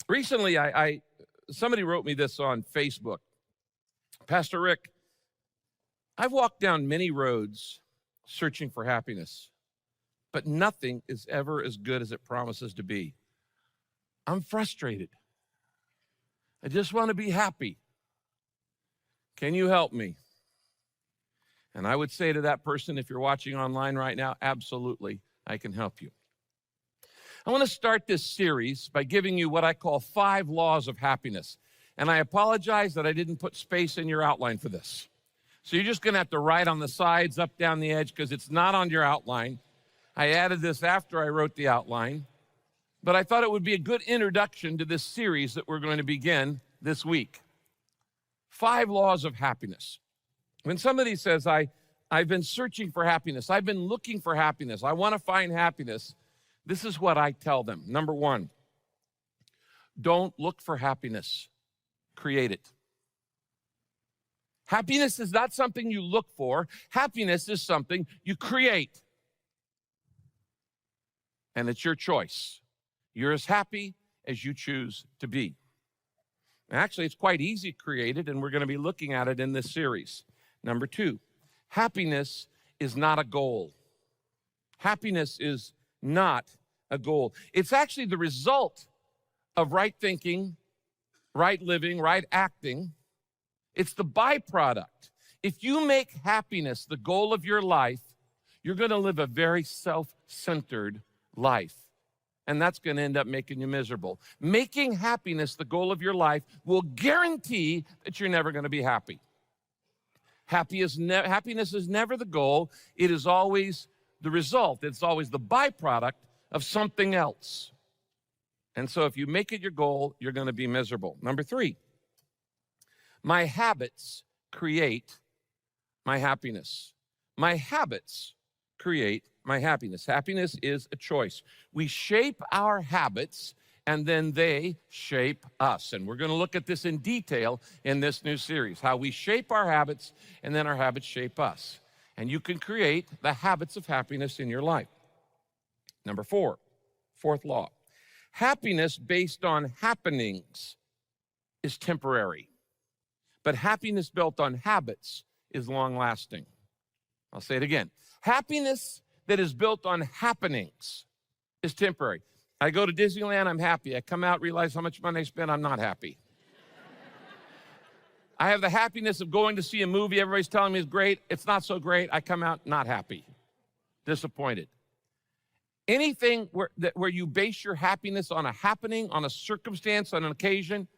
Recently, somebody wrote me this on Facebook. Pastor Rick, I've walked down many roads searching for happiness, but nothing is ever as good as it promises to be. I'm frustrated. I just want to be happy. Can you help me? And I would say to that person, if you're watching online right now, absolutely, I can help you. I want to start this series by giving you what I call 5 laws of happiness. And I apologize that I didn't put space in your outline for this. So you're just going to have to write on the sides, up, down the edge, because it's not on your outline. I added this after I wrote the outline. But I thought it would be a good introduction to this series that we're going to begin this week. 5 laws of happiness. When somebody says, I've been searching for happiness, I've been looking for happiness, I want to find happiness, this is what I tell them. Number 1, don't look for happiness, create it. Happiness is not something you look for. Happiness is something you create. And it's your choice. You're as happy as you choose to be. Actually, it's quite easy to create it, and we're going to be looking at it in this series. Number 2, happiness is not a goal. Happiness is not a goal. It's actually the result of right thinking, right living, right acting. It's the byproduct. If you make happiness the goal of your life, you're going to live a very self-centered life. And that's going to end up making you miserable. Making happiness the goal of your life will guarantee that you're never going to be happy. Happiness is never the goal. It is always the result. It's always the byproduct of something else. And so if you make it your goal, you're going to be miserable. Number 3, my habits create my happiness. My habits create my happiness. Happiness is a choice. We shape our habits, and then they shape us. And we're going to look at this in detail in this new series, how we shape our habits, and then our habits shape us. And you can create the habits of happiness in your life. Number 4, 4th law. Happiness based on happenings is temporary, but happiness built on habits is long-lasting. I'll say it again. Happiness that is built on happenings is temporary. I go to Disneyland, I'm happy. I come out, realize how much money I spent, I'm not happy. I have the happiness of going to see a movie, everybody's telling me it's great, it's not so great, I come out not happy, disappointed. Anything where you base your happiness on a happening, on a circumstance, on an occasion,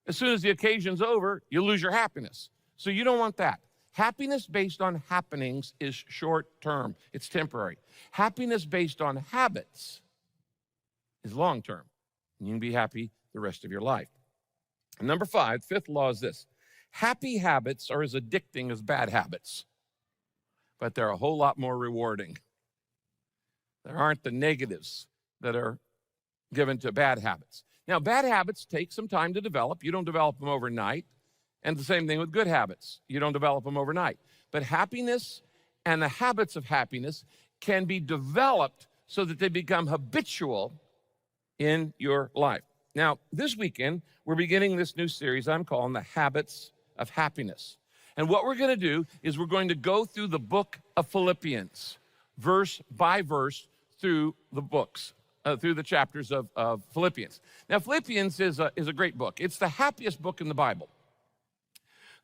as soon as the occasion's over, you lose your happiness. So you don't want that. Happiness based on happenings is short-term. It's temporary. Happiness based on habits is long-term. You can be happy the rest of your life. And number 5, 5th law is this. Happy habits are as addicting as bad habits, but they're a whole lot more rewarding. There aren't the negatives that are given to bad habits. Now, bad habits take some time to develop. You don't develop them overnight. And the same thing with good habits. You don't develop them overnight. But happiness and the habits of happiness can be developed so that they become habitual in your life. Now, this weekend, we're beginning this new series I'm calling The Habits of Happiness. And what we're going to do is we're going to go through the book of Philippians, verse by verse, through the books, through the chapters of Philippians. Now, Philippians is a great book. It's the happiest book in the Bible.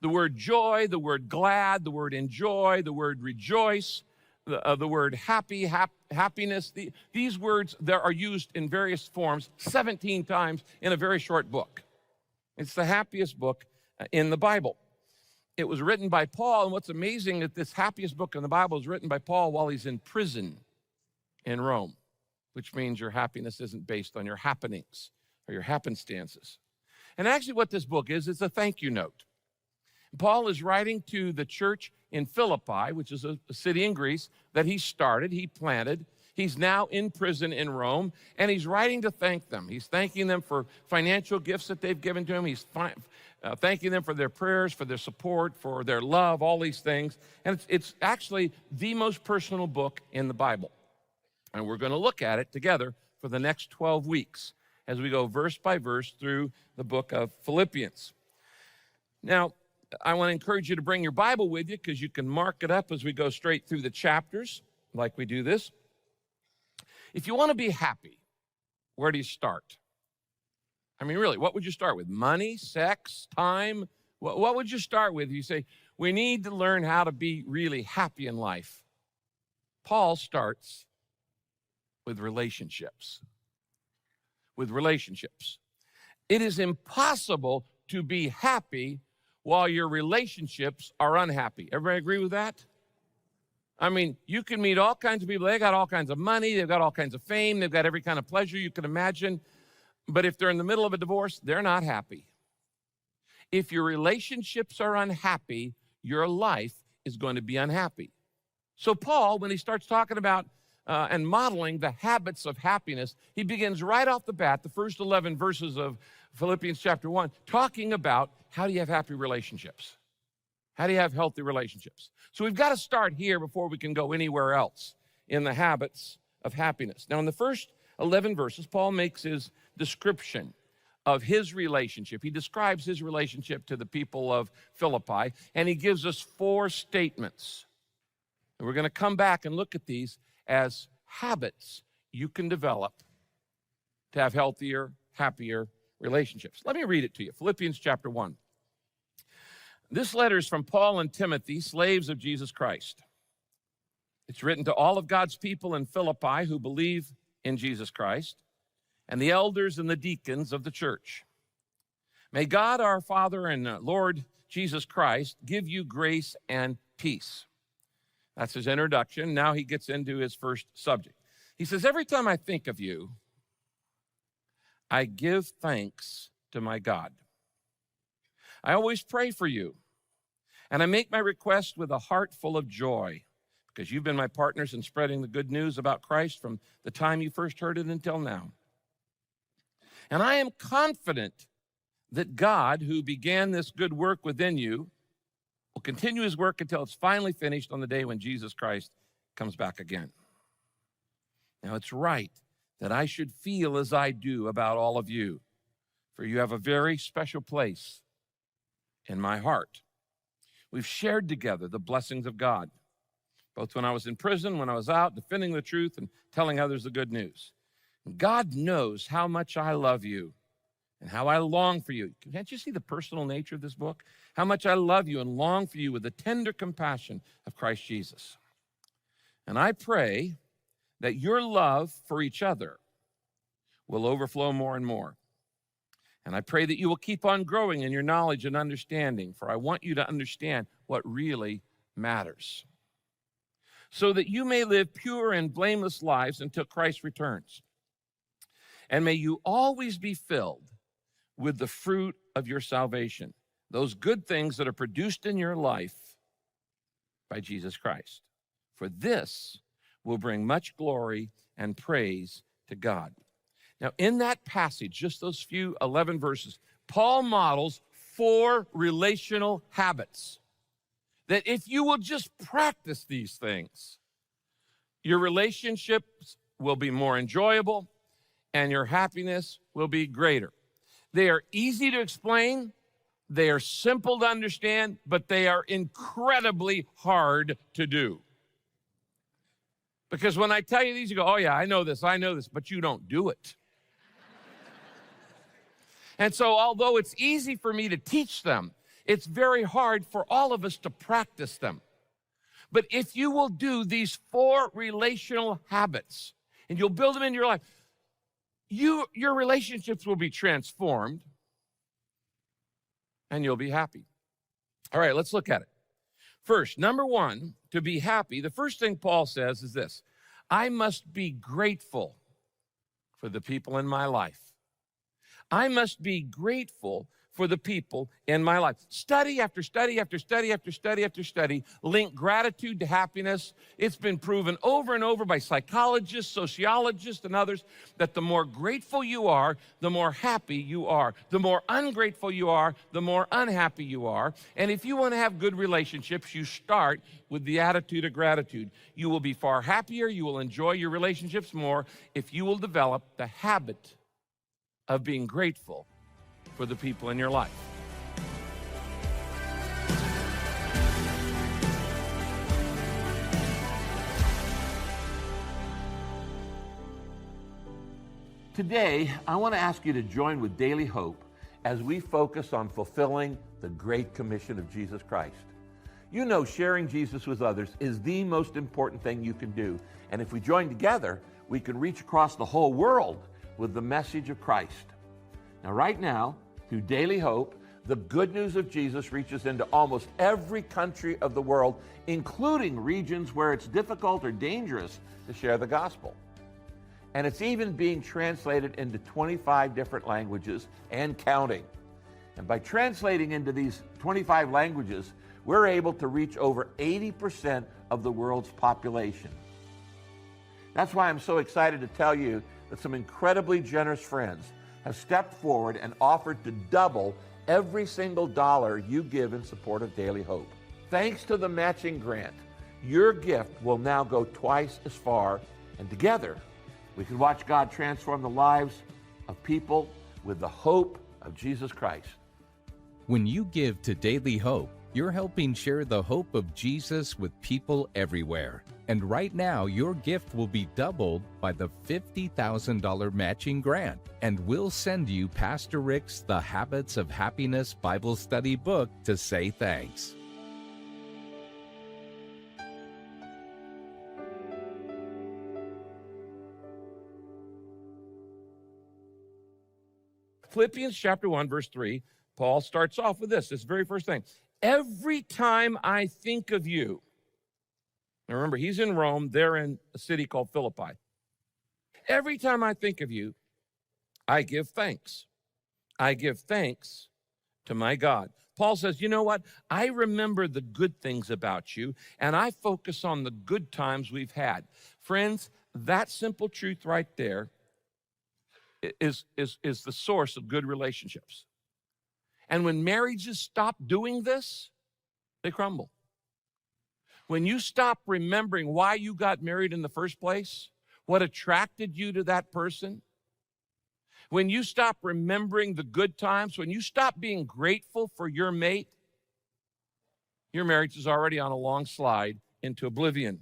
The word joy, the word glad, the word enjoy, the word rejoice, the word happy, happiness. These words there are used in various forms 17 times in a very short book. It's the happiest book in the Bible. It was written by Paul, and what's amazing is this happiest book in the Bible is written by Paul while he's in prison in Rome, which means your happiness isn't based on your happenings or your happenstances. And actually what this book is, it's a thank you note. Paul is writing to the church in Philippi, which is a city in Greece that he started, he planted. He's now in prison in Rome, and he's writing to thank them. He's thanking them for financial gifts that they've given to him. He's thanking them for their prayers, for their support, for their love, all these things. And it's actually the most personal book in the Bible. And we're going to look at it together for the next 12 weeks. as we go verse by verse through the book of Philippians. Now, I want to encourage you to bring your Bible with you because you can mark it up as we go straight through the chapters like we do this. If you want to be happy, where do you start? I mean, really, what would you start with? Money, sex, time? What would you start with? You say, we need to learn how to be really happy in life. Paul starts with relationships. With relationships. It is impossible to be happy while your relationships are unhappy. Everybody agree with that? I mean, you can meet all kinds of people. They got all kinds of money. They've got all kinds of fame. They've got every kind of pleasure you can imagine. But if they're in the middle of a divorce, they're not happy. If your relationships are unhappy, your life is going to be unhappy. So Paul, when he starts talking about and modeling the habits of happiness, he begins right off the bat, the first 11 verses of Philippians chapter 1, talking about how do you have happy relationships? How do you have healthy relationships? So we've got to start here before we can go anywhere else in the habits of happiness. Now, in the first 11 verses, Paul makes his description of his relationship. He describes his relationship to the people of Philippi, and he gives us 4 statements. And we're going to come back and look at these as habits you can develop to have healthier, happier relationships. Let me read it to you. Philippians chapter 1. This letter is from Paul and Timothy, slaves of Jesus Christ. It's written to all of God's people in Philippi who believe in Jesus Christ, and the elders and the deacons of the church. May God our Father and Lord Jesus Christ give you grace and peace. That's his introduction. Now he gets into his first subject. He says, every time I think of you, I give thanks to my God. I always pray for you, and I make my request with a heart full of joy, because you've been my partners in spreading the good news about Christ from the time you first heard it until now. And I am confident that God, who began this good work within you, will continue his work until it's finally finished on the day when Jesus Christ comes back again. Now, it's right that I should feel as I do about all of you, for you have a very special place in my heart. We've shared together the blessings of God, both when I was in prison, when I was out, defending the truth and telling others the good news. And God knows how much I love you and how I long for you. Can't you see the personal nature of this book? How much I love you and long for you with the tender compassion of Christ Jesus. And I pray that your love for each other will overflow more and more. And I pray that you will keep on growing in your knowledge and understanding, for I want you to understand what really matters, so that you may live pure and blameless lives until Christ returns. And may you always be filled with the fruit of your salvation, those good things that are produced in your life by Jesus Christ. For this will bring much glory and praise to God. Now, in that passage, just those few 11 verses, Paul models 4 relational habits that if you will just practice these things, your relationships will be more enjoyable and your happiness will be greater. They are easy to explain, they are simple to understand, but they are incredibly hard to do. Because when I tell you these, you go, oh yeah, I know this, but you don't do it. And so although it's easy for me to teach them, it's very hard for all of us to practice them. But if you will do these 4 relational habits and you'll build them in your life, your relationships will be transformed and you'll be happy. All right, let's look at it. First, number 1, to be happy, the first thing Paul says is this: I must be grateful for the people in my life. I must be grateful for the people in my life. Study after study after study after study after study link gratitude to happiness. It's been proven over and over by psychologists, sociologists, and others that the more grateful you are, the more happy you are. The more ungrateful you are, the more unhappy you are. And if you want to have good relationships, you start with the attitude of gratitude. You will be far happier. You will enjoy your relationships more if you will develop the habit of being grateful for the people in your life. Today, I want to ask you to join with Daily Hope as we focus on fulfilling the Great Commission of Jesus Christ. You know, sharing Jesus with others is the most important thing you can do. And if we join together, we can reach across the whole world with the message of Christ. Now, right now, through Daily Hope, the good news of Jesus reaches into almost every country of the world, including regions where it's difficult or dangerous to share the gospel. And it's even being translated into 25 different languages and counting. And by translating into these 25 languages, we're able to reach over 80% of the world's population. That's why I'm so excited to tell you that some incredibly generous friends have stepped forward and offered to double every single dollar you give in support of Daily Hope. Thanks to the matching grant, your gift will now go twice as far, and together, we can watch God transform the lives of people with the hope of Jesus Christ. When you give to Daily Hope, you're helping share the hope of Jesus with people everywhere. And right now, your gift will be doubled by the $50,000 matching grant. And we'll send you Pastor Rick's The Habits of Happiness Bible Study book to say thanks. Philippians chapter 1, verse 3, Paul starts off with this very first thing. Every time I think of you, now remember, he's in Rome, they're in a city called Philippi. Every time I think of you, I give thanks. I give thanks to my God. Paul says, you know what? I remember the good things about you, and I focus on the good times we've had. Friends, that simple truth right there is the source of good relationships. And when marriages stop doing this, they crumble. When you stop remembering why you got married in the first place, what attracted you to that person, when you stop remembering the good times, when you stop being grateful for your mate, your marriage is already on a long slide into oblivion.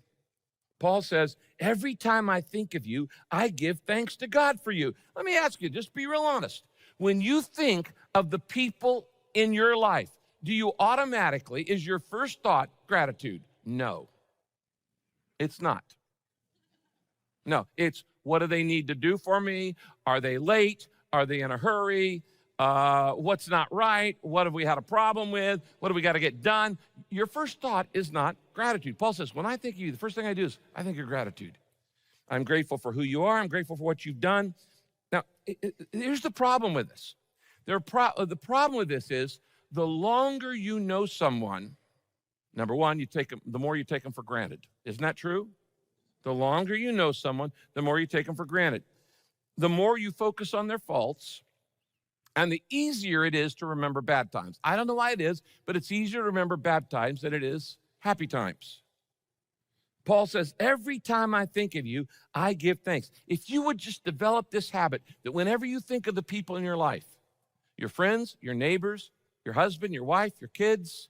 Paul says, every time I think of you, I give thanks to God for you. Let me ask you, just be real honest. When you think of the people in your life, do you automatically, is your first thought gratitude? No, it's not. No, it's what do they need to do for me? Are they late? Are they in a hurry? What's not right? What have we had a problem with? What do we got to get done? Your first thought is not gratitude. Paul says, when I think of you, the first thing I do is I think of gratitude. I'm grateful for who you are. I'm grateful for what you've done. Now, here's the problem with this. The problem with this is the longer you know someone, number one, the more you take them for granted. Isn't that true? The longer you know someone, the more you take them for granted. The more you focus on their faults, and the easier it is to remember bad times. I don't know why it is, but it's easier to remember bad times than it is happy times. Paul says, every time I think of you, I give thanks. If you would just develop this habit that whenever you think of the people in your life, your friends, your neighbors, your husband, your wife, your kids,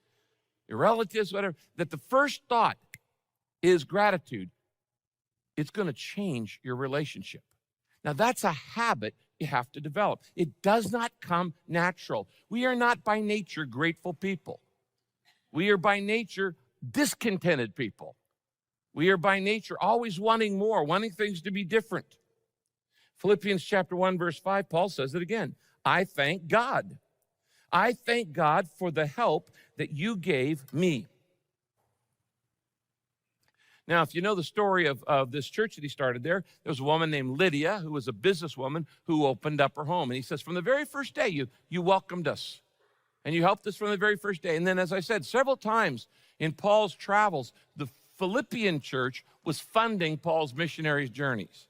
your relatives, whatever, that the first thought is gratitude, it's going to change your relationship. Now, that's a habit you have to develop. It does not come natural. We are not by nature grateful people. We are by nature discontented people. We are by nature always wanting more, wanting things to be different. Philippians chapter 1, verse 5, Paul says it again. I thank God. I thank God for the help that you gave me. Now, if you know the story of this church that he started there was a woman named Lydia who was a businesswoman who opened up her home. And he says, from the very first day, you welcomed us. And you helped us from the very first day. And then, as I said, several times in Paul's travels, the Philippian church was funding Paul's missionary journeys.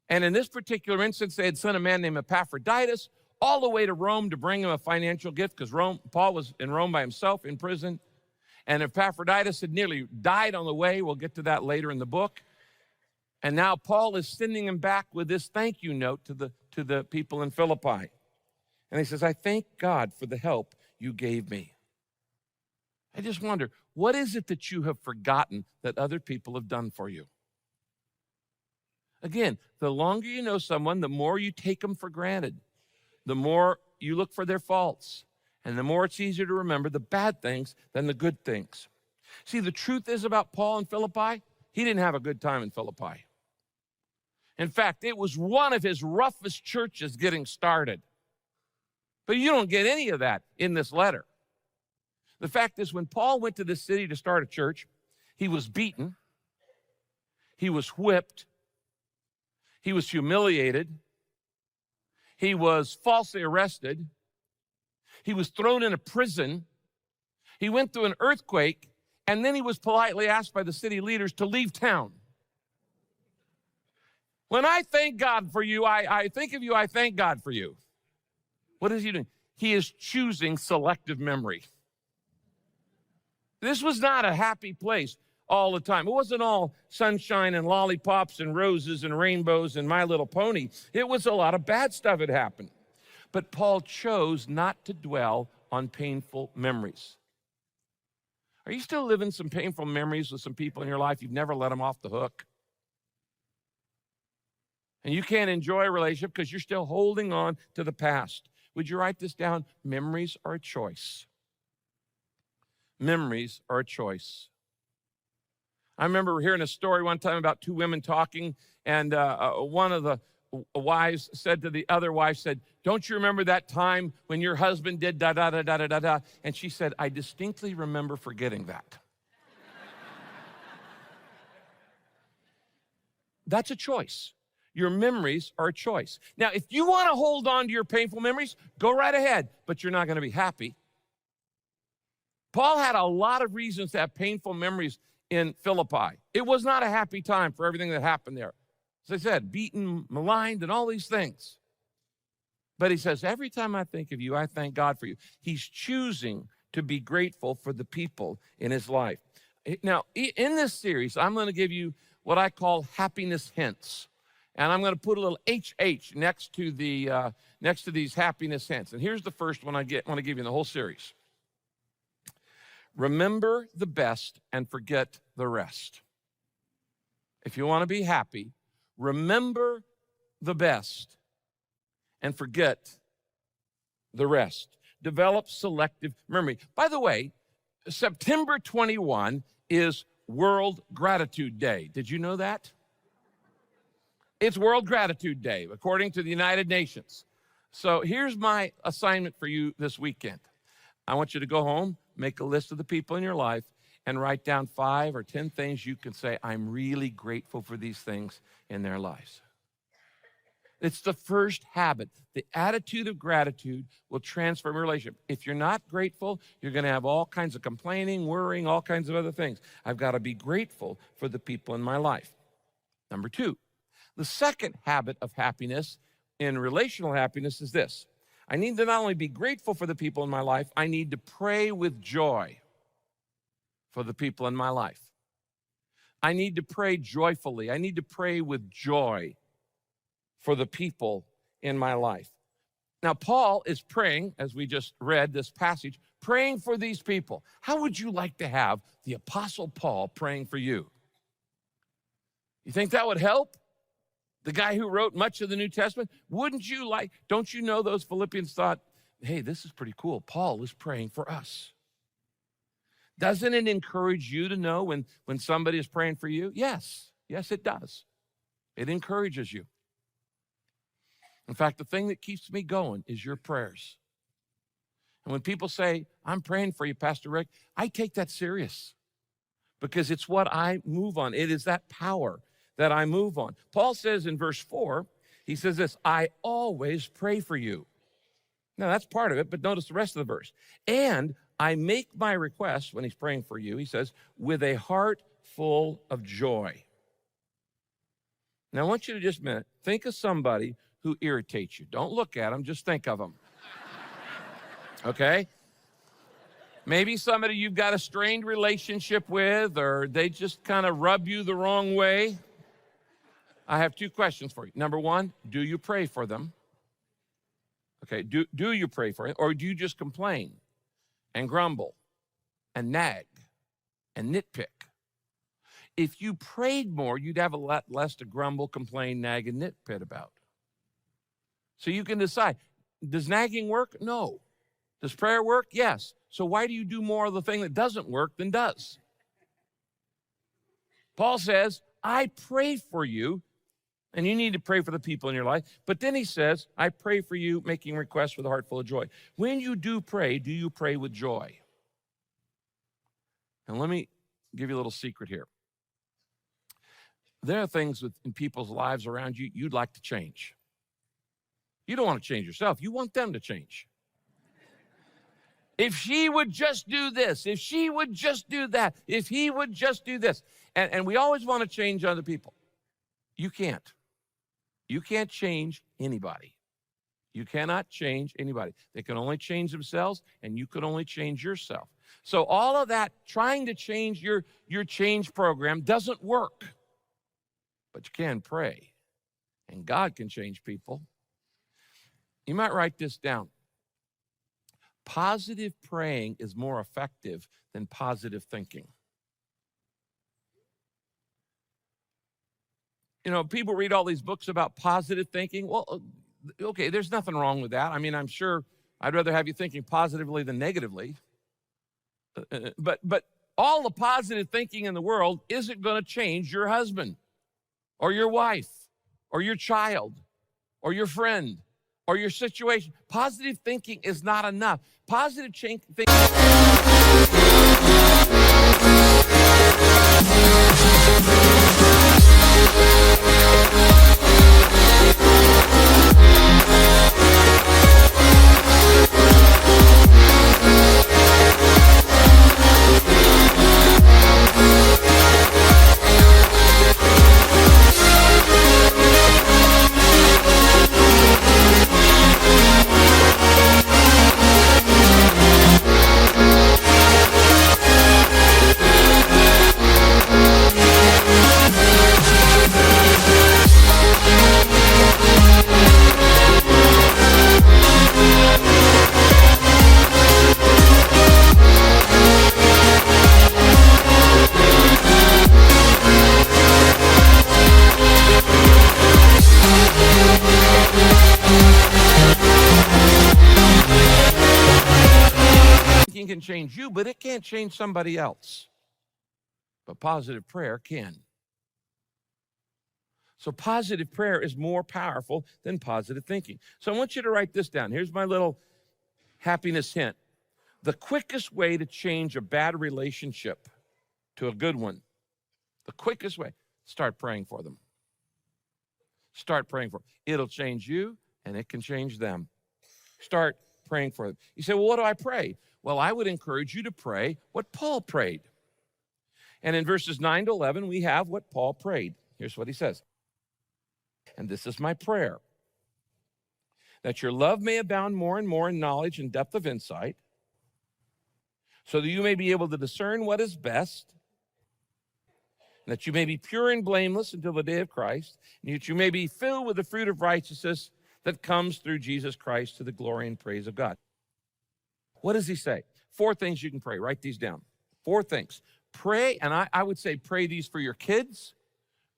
And in this particular instance, they had sent a man named Epaphroditus all the way to Rome to bring him a financial gift because Paul was in Rome by himself in prison. And Epaphroditus had nearly died on the way. We'll get to that later in the book. And now Paul is sending him back with this thank you note to to the people in Philippi. And he says, I thank God for the help you gave me. I just wonder, what is it that you have forgotten that other people have done for you? Again, the longer you know someone, the more you take them for granted, the more you look for their faults, and the more it's easier to remember the bad things than the good things. See, the truth is about Paul in Philippi, he didn't have a good time in Philippi. In fact, it was one of his roughest churches getting started. But you don't get any of that in this letter. The fact is, when Paul went to this city to start a church, he was beaten, he was whipped, he was humiliated, he was falsely arrested, he was thrown in a prison, he went through an earthquake, and then he was politely asked by the city leaders to leave town. When I thank God for you, I think of you, I thank God for you. What is he doing? He is choosing selective memory. This was not a happy place all the time. It wasn't all sunshine and lollipops and roses and rainbows and My Little Pony. It was a lot of bad stuff that happened. But Paul chose not to dwell on painful memories. Are you still living some painful memories with some people in your life? You've never let them off the hook. And you can't enjoy a relationship because you're still holding on to the past. Would you write this down? Memories are a choice. Memories are a choice. I remember hearing a story one time about two women talking, and one of the wives said to the other wife, said, don't you remember that time when your husband did da-da-da-da-da-da-da? And she said, I distinctly remember forgetting that. That's a choice. Your memories are a choice. Now, if you want to hold on to your painful memories, go right ahead, but you're not going to be happy. Paul had a lot of reasons to have painful memories in Philippi. It was not a happy time for everything that happened there. As I said, beaten, maligned, and all these things. But he says, every time I think of you, I thank God for you. He's choosing to be grateful for the people in his life. Now, in this series, I'm going to give you what I call happiness hints. And I'm going to put a little HH next to these happiness hints. And here's the first one I want to give you in the whole series. Remember the best and forget the rest. If you want to be happy, remember the best and forget the rest. Develop selective memory. By the way, September 21 is World Gratitude Day. Did you know that? It's World Gratitude Day, according to the United Nations. So here's my assignment for you this weekend. I want you to go home, make a list of the people in your life, and write down 5 or 10 things you can say, I'm really grateful for these things in their lives. It's the first habit. The attitude of gratitude will transform your relationship. If you're not grateful, you're going to have all kinds of complaining, worrying, all kinds of other things. I've got to be grateful for the people in my life. Number 2. The second habit of happiness in relational happiness is this. I need to not only be grateful for the people in my life, I need to pray with joy for the people in my life. I need to pray joyfully. I need to pray with joy for the people in my life. Now, Paul is praying, as we just read this passage, praying for these people. How would you like to have the Apostle Paul praying for you? You think that would help? The guy who wrote much of the New Testament, don't you know those Philippians thought, hey, this is pretty cool. Paul is praying for us. Doesn't it encourage you to know when somebody is praying for you? Yes, it does. It encourages you. In fact, the thing that keeps me going is your prayers. And when people say, I'm praying for you, Pastor Rick, I take that serious because it's what I move on. It is that power that I move on. Paul says in verse 4, he says this, I always pray for you. Now, that's part of it, but notice the rest of the verse. And I make my requests, when he's praying for you, he says, with a heart full of joy. Now, I want you to just a minute, think of somebody who irritates you. Don't look at them, just think of them. Okay? Maybe somebody you've got a strained relationship with, or they just kind of rub you the wrong way. I have 2 questions for you. Number 1, do you pray for them? Okay, do you pray for him, or do you just complain and grumble and nag and nitpick? If you prayed more, you'd have a lot less to grumble, complain, nag, and nitpick about. So you can decide, does nagging work? No. Does prayer work? Yes. So why do you do more of the thing that doesn't work than does? Paul says, I pray for you, and you need to pray for the people in your life. But then he says, I pray for you, making requests with a heart full of joy. When you do you pray with joy? And let me give you a little secret here. There are things in people's lives around you you'd like to change. You don't want to change yourself. You want them to change. If she would just do this, if she would just do that, if he would just do this. And we always want to change other people. You can't. You can't change anybody. You cannot change anybody. They can only change themselves, and you can only change yourself. So all of that, trying to change your change program doesn't work. But you can pray, and God can change people. You might write this down. Positive praying is more effective than positive thinking. You know, people read all these books about positive thinking. Well, okay, there's nothing wrong with that. I mean, I'm sure I'd rather have you thinking positively than negatively. But all the positive thinking in the world isn't going to change your husband or your wife or your child or your friend or your situation. Positive thinking is not enough. Positive thinking. Can change you, but it can't change somebody else. But positive prayer can. So positive prayer is more powerful than positive thinking. So I want you to write this down. Here's my little happiness hint. The quickest way to change a bad relationship to a good one, the quickest way, start praying for them. Start praying for them. It'll change you, and it can change them. Start praying for them. You say, well, what do I pray? Well, I would encourage you to pray what Paul prayed. And in verses 9 to 11, we have what Paul prayed. Here's what he says. And this is my prayer, that your love may abound more and more in knowledge and depth of insight, so that you may be able to discern what is best, and that you may be pure and blameless until the day of Christ, and that you may be filled with the fruit of righteousness that comes through Jesus Christ to the glory and praise of God. What does he say? 4 things you can pray. Write these down. 4 things. Pray, and I would say pray these for your kids.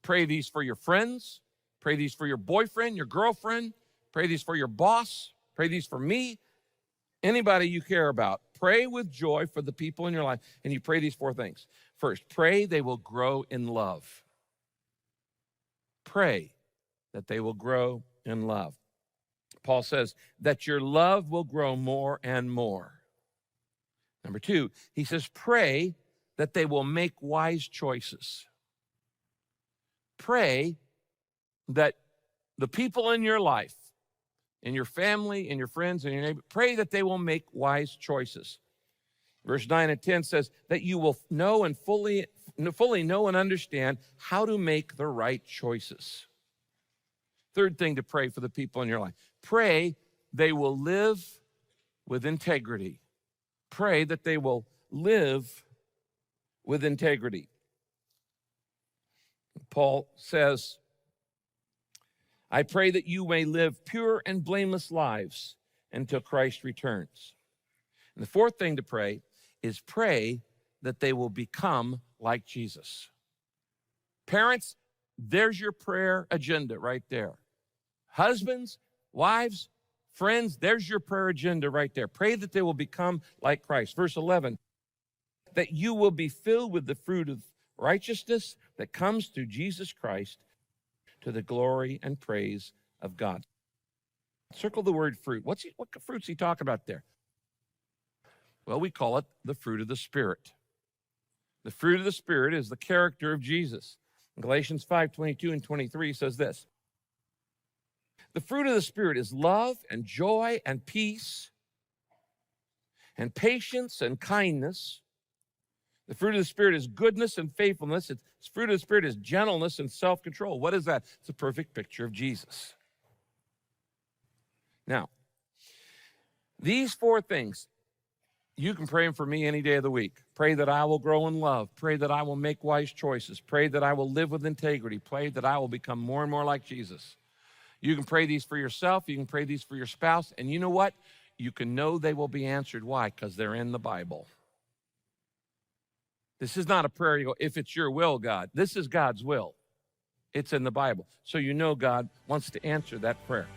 Pray these for your friends. Pray these for your boyfriend, your girlfriend. Pray these for your boss. Pray these for me. Anybody you care about. Pray with joy for the people in your life, and you pray these 4 things. First, pray they will grow in love. Pray that they will grow in love. Paul says that your love will grow more and more. Number 2, he says, pray that they will make wise choices. Pray that the people in your life, in your family, in your friends, and your neighbor, pray that they will make wise choices. Verse 9 and 10 says that you will know and fully know and understand how to make the right choices. Third thing to pray for the people in your life. Pray they will live with integrity. Pray that they will live with integrity. Paul says, I pray that you may live pure and blameless lives, until Christ returns. And the fourth thing to pray is pray that they will become like Jesus. Parents, there's your prayer agenda right there. Husbands, wives, friends, there's your prayer agenda right there. Pray that they will become like Christ. Verse 11, that you will be filled with the fruit of righteousness that comes through Jesus Christ to the glory and praise of God. Circle the word fruit. What fruit's he talking about there? Well, we call it the fruit of the Spirit. The fruit of the Spirit is the character of Jesus. Galatians 5:22 and 23 says this. The fruit of the Spirit is love and joy and peace and patience and kindness. The fruit of the Spirit is goodness and faithfulness. The fruit of the Spirit is gentleness and self-control. What is that? It's a perfect picture of Jesus. Now, these four things, you can pray them for me any day of the week. Pray that I will grow in love. Pray that I will make wise choices. Pray that I will live with integrity. Pray that I will become more and more like Jesus. You can pray these for yourself. You can pray these for your spouse. And you know what? You can know they will be answered. Why? Because they're in the Bible. This is not a prayer you go, if it's your will, God. This is God's will. It's in the Bible. So you know God wants to answer that prayer.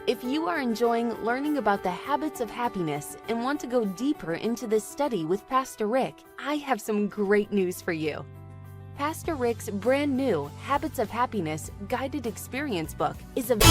If you are enjoying learning about the habits of happiness and want to go deeper into this study with Pastor Rick, I have some great news for you. Pastor Rick's brand new Habits of Happiness Guided Experience book is available.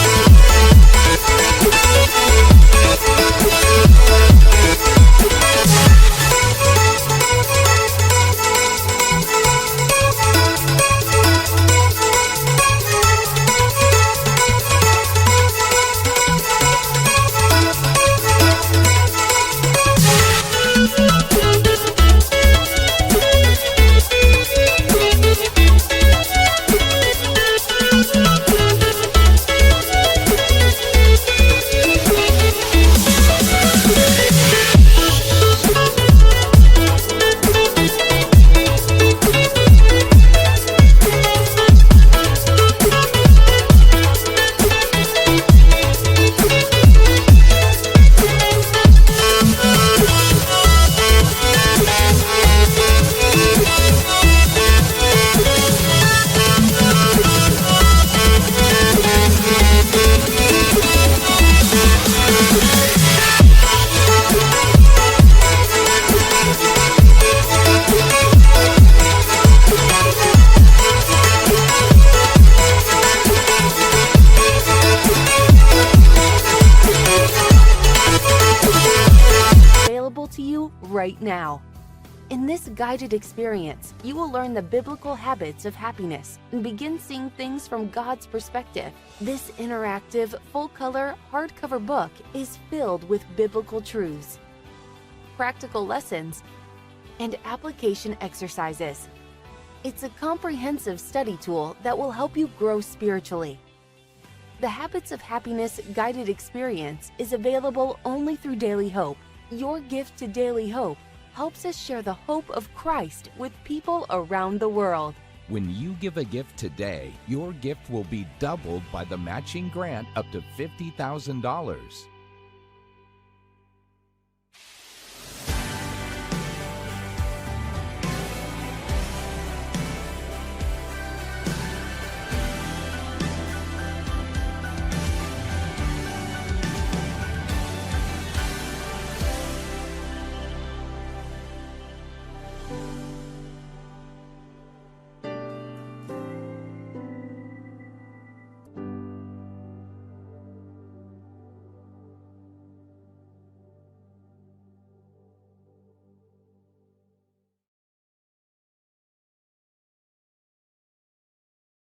To you right now. In this guided experience, you will learn the biblical habits of happiness and begin seeing things from God's perspective. This interactive, full-color, hardcover book is filled with biblical truths, practical lessons, and application exercises. It's a comprehensive study tool that will help you grow spiritually. The Habits of Happiness Guided Experience is available only through Daily Hope. Your gift to Daily Hope helps us share the hope of Christ with people around the world. When you give a gift today, your gift will be doubled by the matching grant up to $50,000.